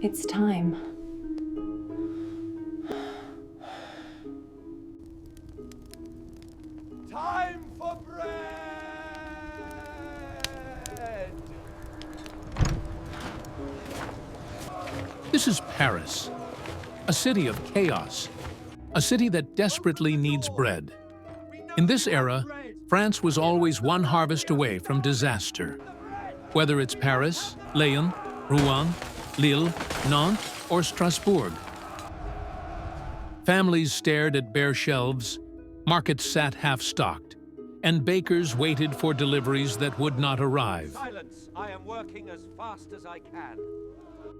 It's time. Time for bread! This is Paris, a city of chaos, a city that desperately needs bread. In this era, France was always one harvest away from disaster. Whether it's Paris, Lyon, Rouen, Lille, Nantes, or Strasbourg. Families stared at bare shelves, markets sat half-stocked, and bakers waited for deliveries that would not arrive. Silence! I am working as fast as I can.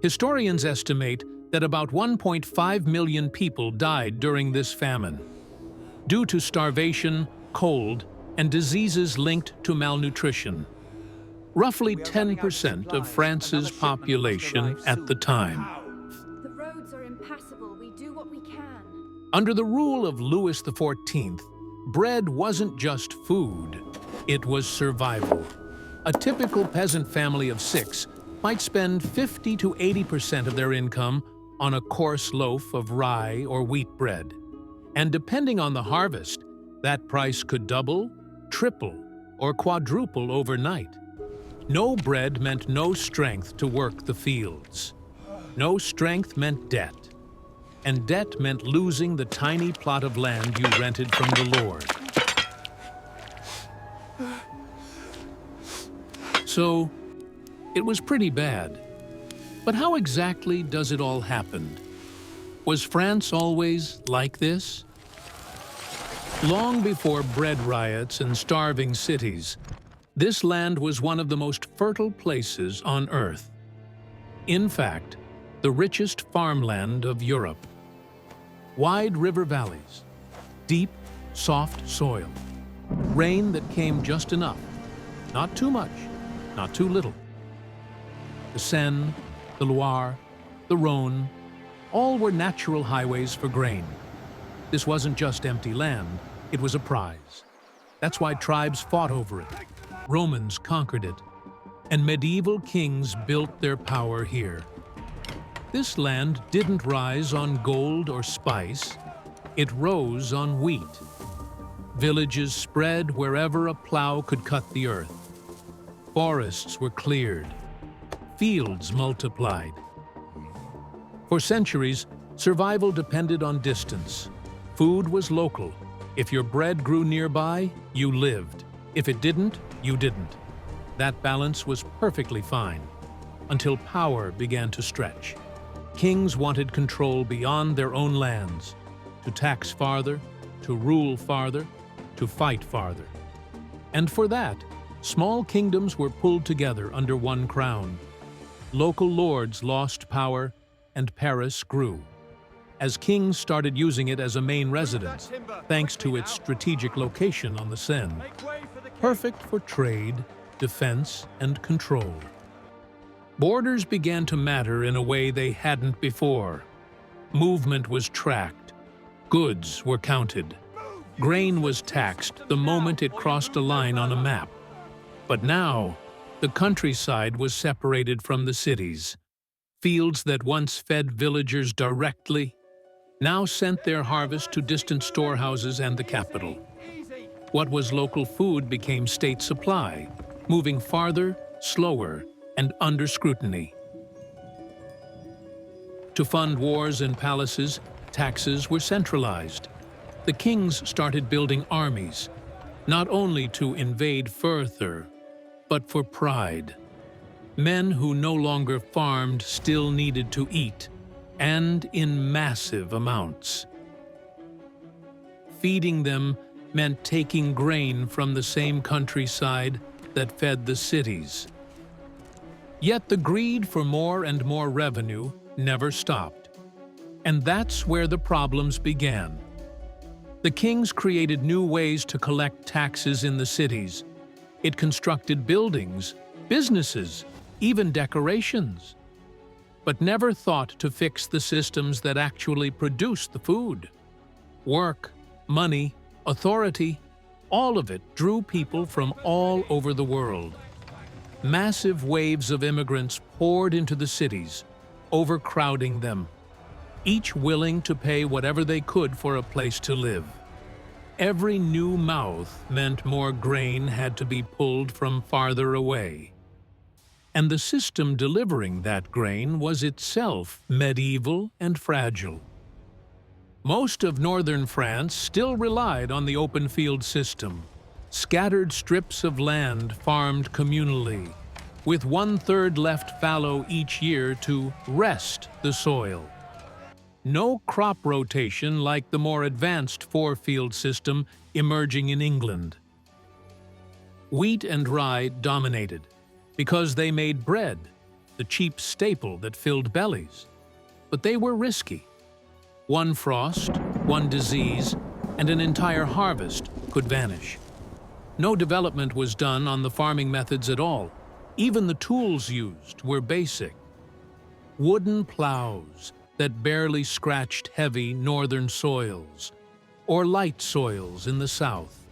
Historians estimate that about 1.5 million people died during this famine, due to starvation, cold, and diseases linked to malnutrition. Roughly 10% of France's population at the time. The roads are impassable. We do what we can. Under the rule of Louis XIV, bread wasn't just food, it was survival. A typical peasant family of 6 might spend 50 to 80% of their income on a coarse loaf of rye or wheat bread. And depending on the harvest, that price could double, triple, or quadruple overnight. No bread meant no strength to work the fields. No strength meant debt. And debt meant losing the tiny plot of land you rented from the Lord. So, it was pretty bad. But how exactly does it all happen? Was France always like this? Long before bread riots and starving cities, this land was one of the most fertile places on Earth. In fact, the richest farmland of Europe. Wide river valleys, deep, soft soil, rain that came just enough, not too much, not too little. The Seine, the Loire, the Rhone, all were natural highways for grain. This wasn't just empty land, it was a prize. That's why tribes fought over it. Romans conquered it, and medieval kings built their power here. This land didn't rise on gold or spice, it rose on wheat. Villages spread wherever a plow could cut the earth. Forests were cleared. Fields multiplied. For centuries, survival depended on distance. Food was local. If your bread grew nearby, you lived. If it didn't, you didn't. That balance was perfectly fine, until power began to stretch. Kings wanted control beyond their own lands, to tax farther, to rule farther, to fight farther. And for that, small kingdoms were pulled together under one crown. Local lords lost power, and Paris grew, as kings started using it as a main residence, thanks to its strategic location on the Seine. Perfect for trade, defense, and control. Borders began to matter in a way they hadn't before. Movement was tracked. Goods were counted. Grain was taxed the moment it crossed a line on a map. But now, the countryside was separated from the cities. Fields that once fed villagers directly now sent their harvest to distant storehouses and the capital. What was local food became state supply, moving farther, slower, and under scrutiny. To fund wars and palaces, taxes were centralized. The kings started building armies, not only to invade further, but for pride. Men who no longer farmed still needed to eat, and in massive amounts. Feeding them meant taking grain from the same countryside that fed the cities. Yet the greed for more and more revenue never stopped. And that's where the problems began. The kings created new ways to collect taxes in the cities. It constructed buildings, businesses, even decorations, but never thought to fix the systems that actually produced the food. Work, money, authority, all of it drew people from all over the world. Massive waves of immigrants poured into the cities, overcrowding them, each willing to pay whatever they could for a place to live. Every new mouth meant more grain had to be pulled from farther away. And the system delivering that grain was itself medieval and fragile. Most of northern France still relied on the open field system, scattered strips of land farmed communally, with 1/3 left fallow each year to rest the soil. No crop rotation like the more advanced four-field system emerging in England. Wheat and rye dominated because they made bread, the cheap staple that filled bellies. But they were risky. One frost, one disease, and an entire harvest could vanish. No development was done on the farming methods at all. Even the tools used were basic. Wooden plows that barely scratched heavy northern soils, or light soils in the south.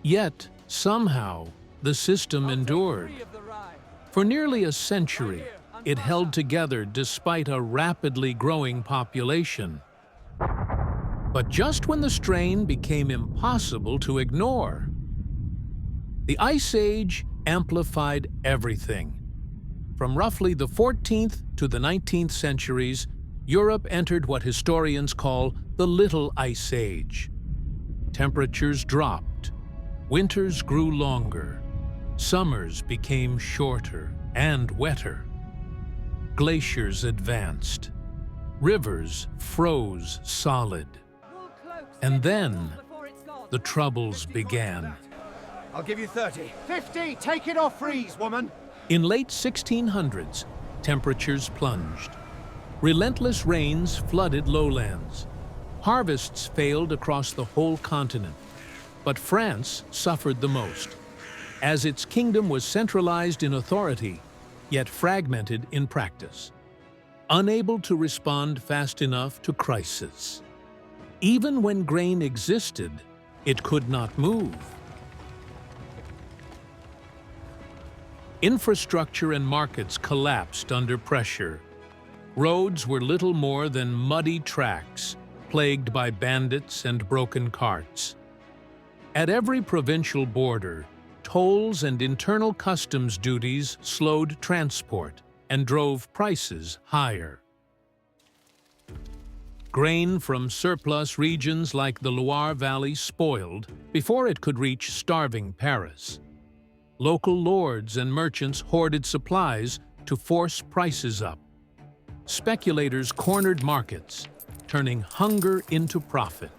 Yet, somehow, the system endured. For nearly a century, it held together despite a rapidly growing population. But just when the strain became impossible to ignore, the Ice Age amplified everything. From roughly the 14th to the 19th centuries, Europe entered what historians call the Little Ice Age. Temperatures dropped, winters grew longer, summers became shorter and wetter. Glaciers advanced, rivers froze solid. And then the troubles began. I'll give you 30. 50! Take it or freeze, woman! In late 1600s, temperatures plunged. Relentless rains flooded lowlands. Harvests failed across the whole continent. But France suffered the most, as its kingdom was centralized in authority, yet fragmented in practice, unable to respond fast enough to crises. Even when grain existed, it could not move. Infrastructure and markets collapsed under pressure. Roads were little more than muddy tracks, plagued by bandits and broken carts. At every provincial border, tolls and internal customs duties slowed transport and drove prices higher. Grain from surplus regions like the Loire Valley spoiled before it could reach starving Paris. Local lords and merchants hoarded supplies to force prices up. Speculators cornered markets, turning hunger into profit.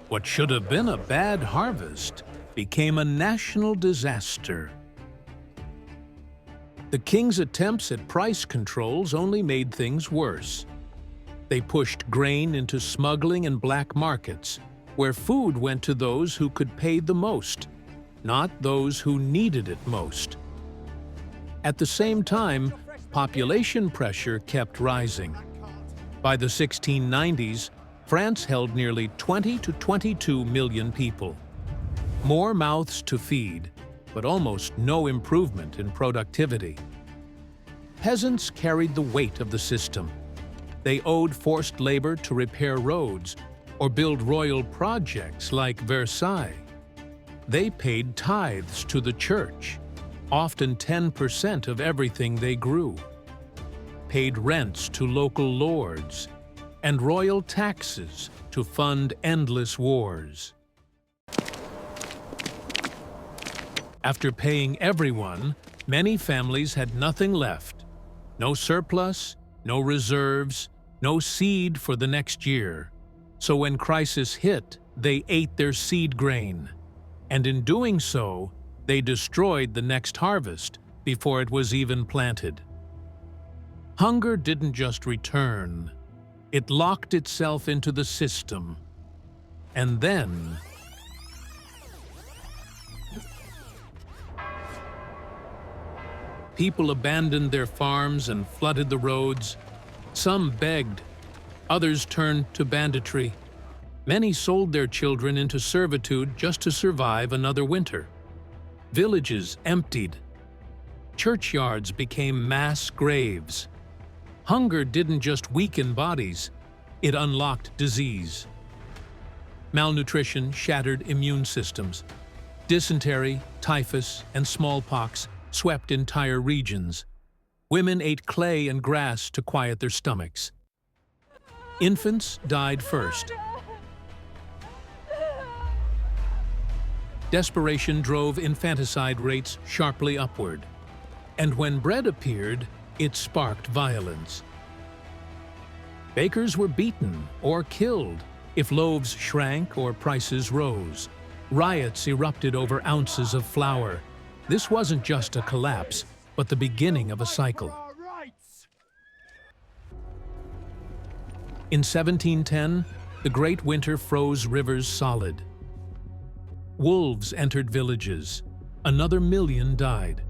What should have been a bad harvest became a national disaster. The king's attempts at price controls only made things worse. They pushed grain into smuggling and black markets, where food went to those who could pay the most, not those who needed it most. At the same time, population pressure kept rising. By the 1690s, France held nearly 20 to 22 million people. More mouths to feed, but almost no improvement in productivity. Peasants carried the weight of the system. They owed forced labor to repair roads or build royal projects like Versailles. They paid tithes to the church, often 10% of everything they grew, paid rents to local lords, and royal taxes to fund endless wars. After paying everyone, many families had nothing left. No surplus, no reserves, no seed for the next year. So when crisis hit, they ate their seed grain. And in doing so, they destroyed the next harvest before it was even planted. Hunger didn't just return. It locked itself into the system. And then people abandoned their farms and flooded the roads. Some begged, others turned to banditry. Many sold their children into servitude just to survive another winter. Villages emptied. Churchyards became mass graves. Hunger didn't just weaken bodies, it unlocked disease. Malnutrition shattered immune systems. Dysentery, typhus, and smallpox swept entire regions. Women ate clay and grass to quiet their stomachs. Infants died first. Desperation drove infanticide rates sharply upward. And when bread appeared, it sparked violence. Bakers were beaten or killed if loaves shrank or prices rose. Riots erupted over ounces of flour. This wasn't just a collapse, but the beginning of a cycle. In 1710, the Great Winter froze rivers solid. Wolves entered villages. Another million died.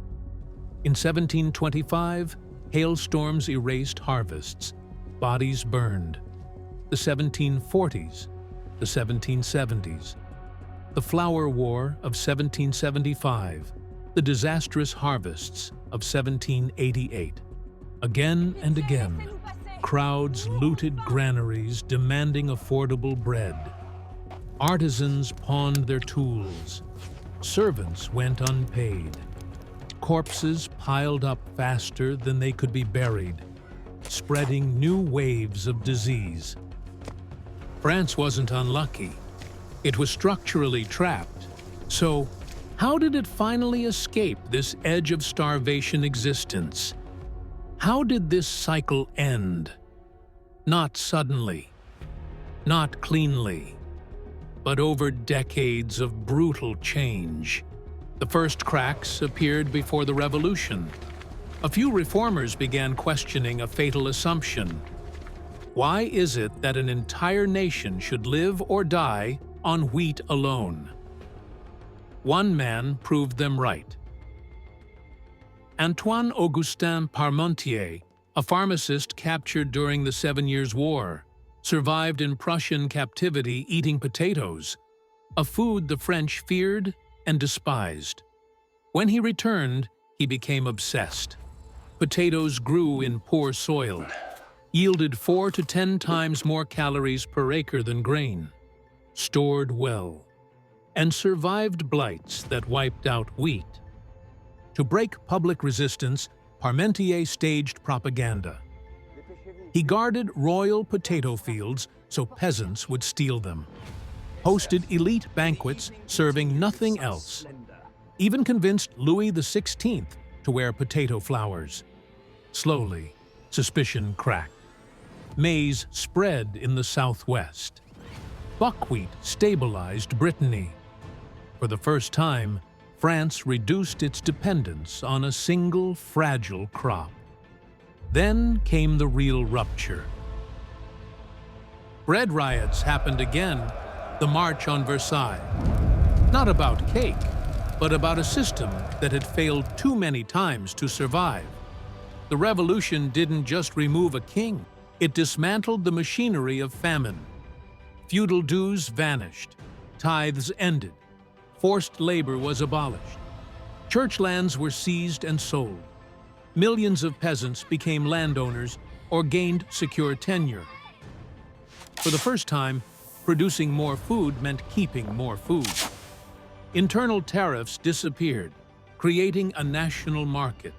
In 1725, hailstorms erased harvests. Bodies burned. The 1740s, the 1770s. The Flour War of 1775, the disastrous harvests of 1788. Again and again, crowds looted granaries demanding affordable bread. Artisans pawned their tools. Servants went unpaid. Corpses piled up faster than they could be buried, spreading new waves of disease. France wasn't unlucky. It was structurally trapped. So, how did it finally escape this edge of starvation existence? How did this cycle end? Not suddenly, not cleanly, but over decades of brutal change. The first cracks appeared before the Revolution. A few reformers began questioning a fatal assumption. Why is it that an entire nation should live or die on wheat alone? One man proved them right. Antoine-Augustin Parmentier, a pharmacist captured during the 7 Years' War, survived in Prussian captivity eating potatoes, a food the French feared and despised. When he returned, he became obsessed. Potatoes grew in poor soil, yielded 4 to 10 times more calories per acre than grain, stored well, and survived blights that wiped out wheat. To break public resistance, Parmentier staged propaganda. He guarded royal potato fields so peasants would steal them, hosted elite banquets serving nothing else, even convinced Louis XVI to wear potato flowers. Slowly, suspicion cracked. Maize spread in the southwest. Buckwheat stabilized Brittany. For the first time, France reduced its dependence on a single fragile crop. Then came the real rupture. Bread riots happened again, the March on Versailles. Not about cake, but about a system that had failed too many times to survive. The revolution didn't just remove a king, it dismantled the machinery of famine. Feudal dues vanished, tithes ended, forced labor was abolished. Church lands were seized and sold. Millions of peasants became landowners or gained secure tenure. For the first time, producing more food meant keeping more food. Internal tariffs disappeared, creating a national market.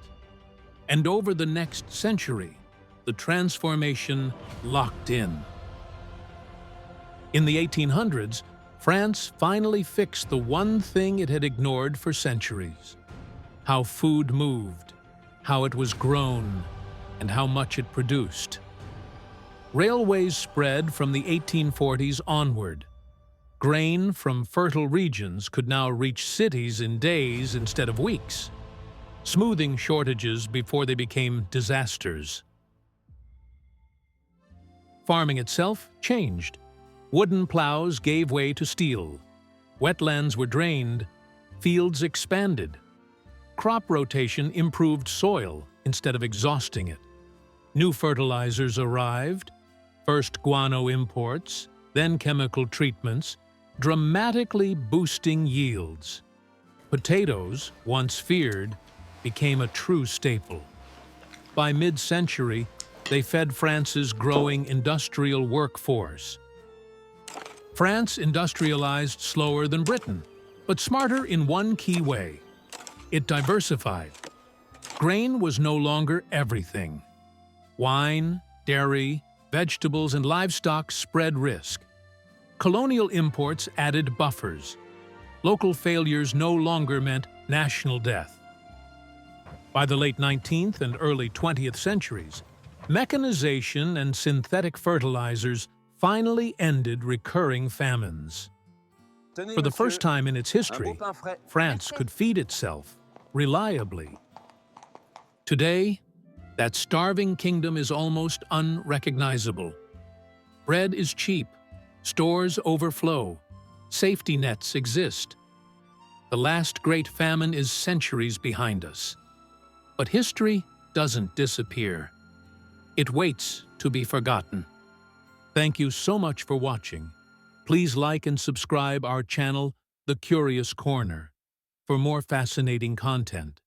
And over the next century, the transformation locked in. In the 1800s, France finally fixed the one thing it had ignored for centuries: how food moved, how it was grown, and how much it produced. Railways spread from the 1840s onward. Grain from fertile regions could now reach cities in days instead of weeks, smoothing shortages before they became disasters. Farming itself changed. Wooden plows gave way to steel. Wetlands were drained. Fields expanded. Crop rotation improved soil instead of exhausting it. New fertilizers arrived, first guano imports, then chemical treatments, dramatically boosting yields. Potatoes, once feared, became a true staple. By mid-century, They fed France's growing industrial workforce. France industrialized slower than Britain, but smarter in one key way. It diversified. Grain was no longer everything. Wine, dairy, vegetables, and livestock spread risk. Colonial imports added buffers. Local failures no longer meant national death. By the late 19th and early 20th centuries, mechanization and synthetic fertilizers finally ended recurring famines. For the first time in its history, France could feed itself reliably. Today, that starving kingdom is almost unrecognizable. Bread is cheap, stores overflow, safety nets exist. The last great famine is centuries behind us. But history doesn't disappear. It waits to be forgotten. Thank you so much for watching. Please like and subscribe our channel, The Curious Corner, for more fascinating content.